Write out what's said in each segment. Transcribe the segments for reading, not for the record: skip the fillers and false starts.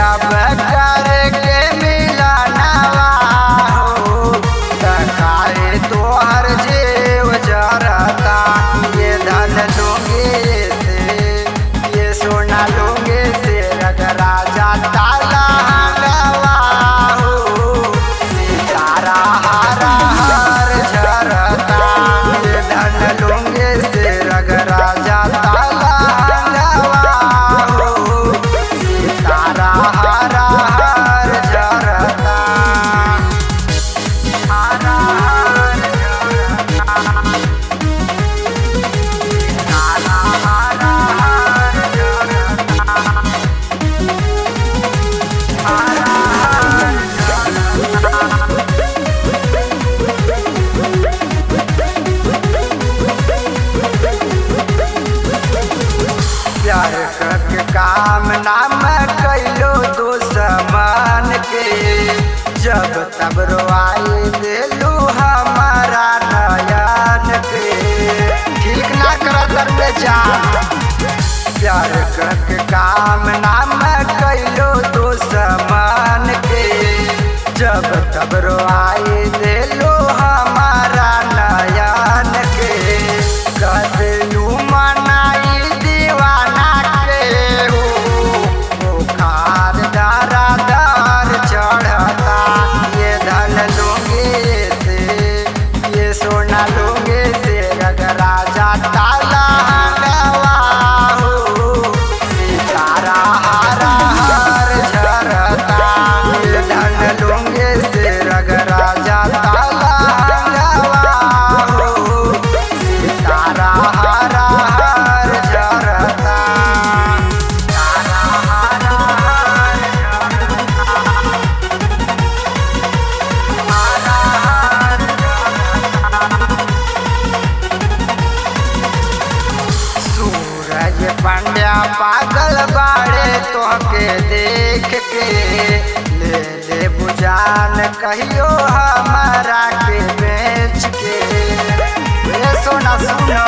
जब करके मिलनवा हो तकारे तोहर जेव जरता। ये धन लूंगे से ये सोना लूंगे से रगरा जाता लहंगवा हो सितारा हरा हर झरता। ये धन लूंगे से रगरा जाता लहंगवा हो सितारा हरा हर झरता। हरा हर झरता सितारा हरा हर झरता। हरा हर झरता प्यार करके काम नाम कैलो दुश्मन के जब तब रोआई देलू हमारा नयन के। ठीक ना कर में जा प्यार करके काम नाम कैलो दुश्मन के जब तब रोआई देलू हमारा नयन के। कदलू मनाई दीवाना के हो बुखार दरा दर चढ़ता। ये धन लूंगे से ये सोना लूंगे से रगरा जाता लहंगवा हो सितारा हरा हर झरता। ये धन लूंगे से रगरा जाता लहंगवा हो सितारा हरा हर झरता। सितारा हरा हर झरता। हरा हर झरता। सूरज पांड्या पागल बाड़े तोहके देख के ले ले बुझान कहियो हमारा के बेच के। ये सोना सुनो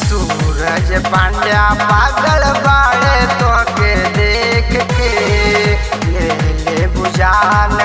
सूरज पांड्या पागल बाड़े तोहके देख के ले ले बुझान